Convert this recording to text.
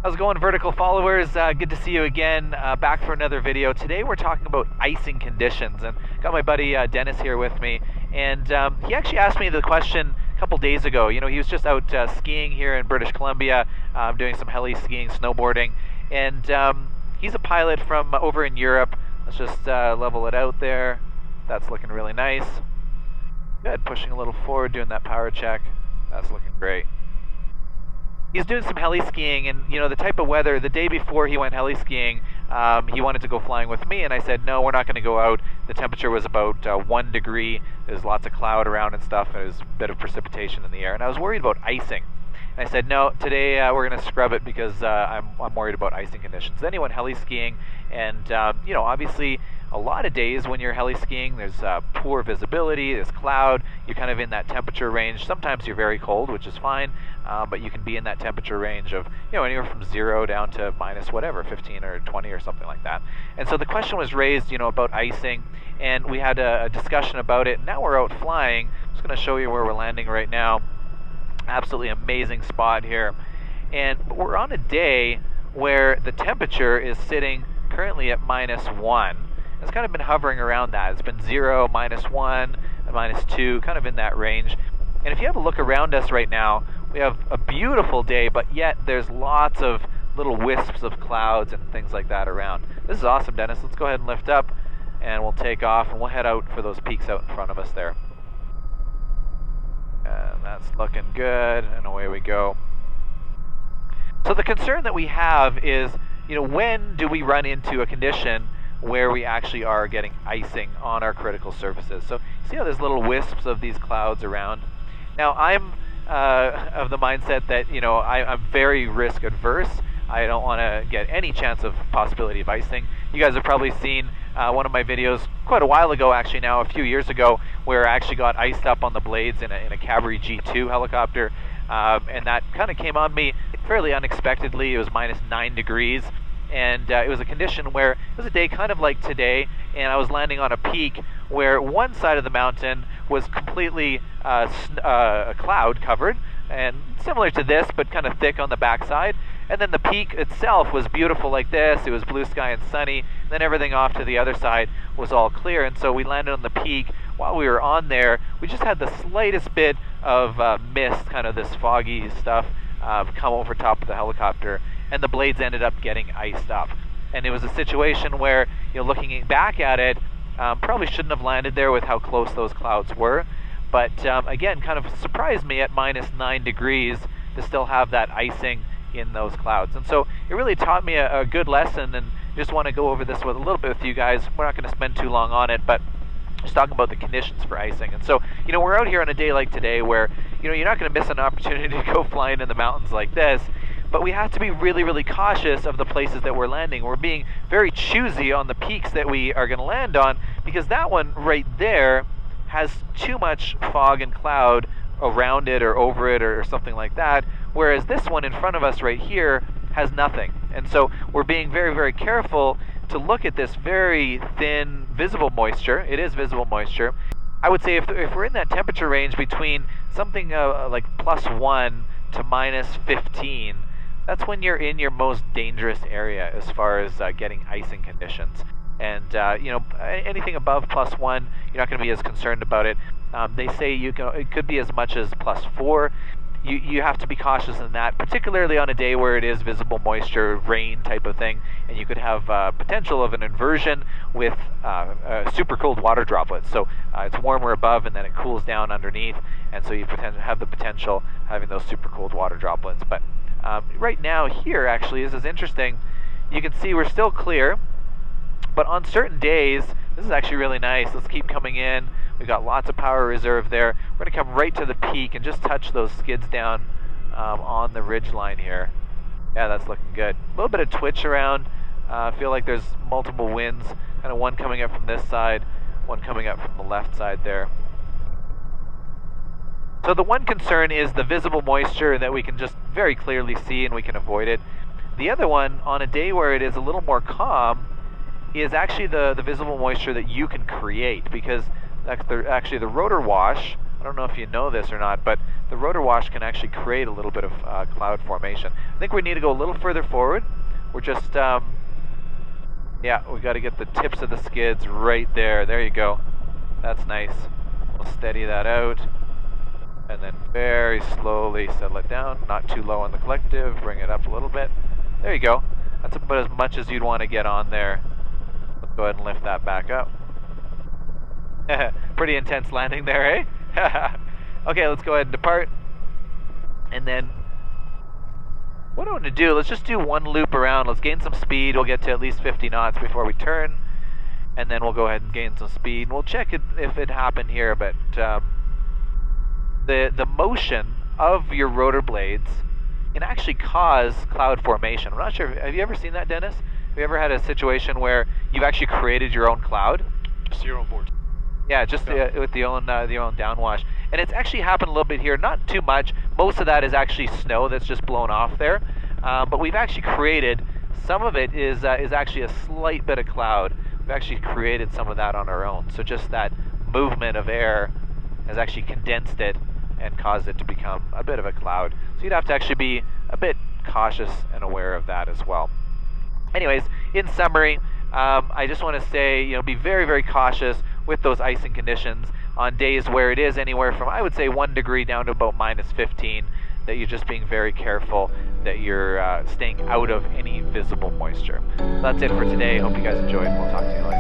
How's it going, vertical followers? Good to see you again. Back for another video. Today we're talking about icing conditions, and got my buddy Dennis here with me. And he actually asked me the question a couple days ago. You know, he was just out skiing here in British Columbia, doing some heli skiing, snowboarding, and he's a pilot from over in Europe. Let's just level it out there. That's looking really nice. Good, pushing a little forward, doing that power check. That's looking great. He's doing some heli skiing, and you know, the type of weather, the day before he went heli skiing, he wanted to go flying with me, and I said no, we're not going to go out. The temperature was about 1 degree. There's lots of cloud around and stuff, and there's a bit of precipitation in the air, and I was worried about icing. And I said no, today we're going to scrub it because I'm worried about icing conditions. Then he went heli skiing, and you know, obviously a lot of days when you're heli skiing, there's poor visibility, there's cloud, you're kind of in that temperature range. Sometimes you're very cold, which is fine, but you can be in that temperature range of, you know, anywhere from 0 down to minus whatever, 15 or 20 or something like that. And so the question was raised, you know, about icing, and we had a discussion about it. Now we're out flying. I'm just going to show you where we're landing right now. Absolutely amazing spot here. And we're on a day where the temperature is sitting currently at -1. It's kind of been hovering around that. It's been 0, -1, -2, kind of in that range. And if you have a look around us right now, we have a beautiful day, but yet there's lots of little wisps of clouds and things like that around. This is awesome, Dennis. Let's go ahead and lift up, and we'll take off, and we'll head out for those peaks out in front of us there. And that's looking good, and away we go. So the concern that we have is, you know, when do we run into a condition where we actually are getting icing on our critical surfaces? So see how there's little wisps of these clouds around? Now I'm of the mindset that, you know, I'm very risk adverse. I don't want to get any chance of possibility of icing. You guys have probably seen one of my videos quite a while ago, actually now, a few years ago, where I actually got iced up on the blades in a Cavalry G2 helicopter, and that kind of came on me fairly unexpectedly. It was -9 degrees, and it was a condition where it was a day kind of like today, and I was landing on a peak where one side of the mountain was completely cloud covered, and similar to this, but kind of thick on the backside. And then the peak itself was beautiful like this. It was blue sky and sunny. And then everything off to the other side was all clear. And so we landed on the peak. While we were on there, we just had the slightest bit of mist, kind of this foggy stuff, come over top of the helicopter. And the blades ended up getting iced up. And it was a situation where, you know, looking back at it, probably shouldn't have landed there with how close those clouds were. But again, kind of surprised me at -9 degrees to still have that icing in those clouds. And so it really taught me a good lesson, and just want to go over this with a little bit with you guys. We're not going to spend too long on it, but just talking about the conditions for icing. And so, you know, we're out here on a day like today where, you know, you're not going to miss an opportunity to go flying in the mountains like this, but we have to be really, really cautious of the places that we're landing. We're being very choosy on the peaks that we are going to land on, because that one right there has too much fog and cloud around it or over it or something like that, whereas this one in front of us right here has nothing. And so we're being very, very careful to look at this very thin visible moisture. It is visible moisture. I would say if we're in that temperature range between something like +1 to -15, that's when you're in your most dangerous area as far as getting icing conditions. And you know, anything above +1, you're not going to be as concerned about it. They say it could be as much as +4. You have to be cautious in that, particularly on a day where it is visible moisture, rain type of thing, and you could have potential of an inversion with super cold water droplets. So it's warmer above, and then it cools down underneath, and so you have the potential of having those super cold water droplets. But right now here, actually, this is interesting. You can see we're still clear. But on certain days, this is actually really nice. Let's keep coming in. We've got lots of power reserve there. We're going to come right to the peak and just touch those skids down on the ridge line here. Yeah, that's looking good. A little bit of twitch around. I feel like there's multiple winds. Kind of one coming up from this side, one coming up from the left side there. So the one concern is the visible moisture that we can just very clearly see, and we can avoid it. The other one, on a day where it is a little more calm, is actually the visible moisture that you can create, because actually the rotor wash, I don't know if you know this or not, but the rotor wash can actually create a little bit of cloud formation. I think we need to go a little further forward. We're just, yeah, we got to get the tips of the skids right there. There you go. That's nice. We'll steady that out. And then very slowly settle it down. Not too low on the collective. Bring it up a little bit. There you go. That's about as much as you'd want to get on there. Let's go ahead and lift that back up. Pretty intense landing there, eh? Okay, let's go ahead and depart. And then, what I want to do, let's just do one loop around. Let's gain some speed. We'll get to at least 50 knots before we turn. And then we'll go ahead and gain some speed. And we'll check it if it happened here, but the motion of your rotor blades can actually cause cloud formation. I'm not sure, have you ever seen that, Dennis? Have you ever had a situation where you've actually created your own cloud? Just your own board. Yeah, just with the own downwash. And it's actually happened a little bit here, not too much. Most of that is actually snow that's just blown off there. But we've actually created, some of it is actually a slight bit of cloud. We've actually created some of that on our own. So just that movement of air has actually condensed it and caused it to become a bit of a cloud. So you'd have to actually be a bit cautious and aware of that as well. Anyways, in summary, I just want to say, be very, very cautious with those icing conditions on days where it is anywhere from, I would say, 1 degree down to about -15, that you're just being very careful that you're staying out of any visible moisture. That's it for today. Hope you guys enjoyed. We'll talk to you later.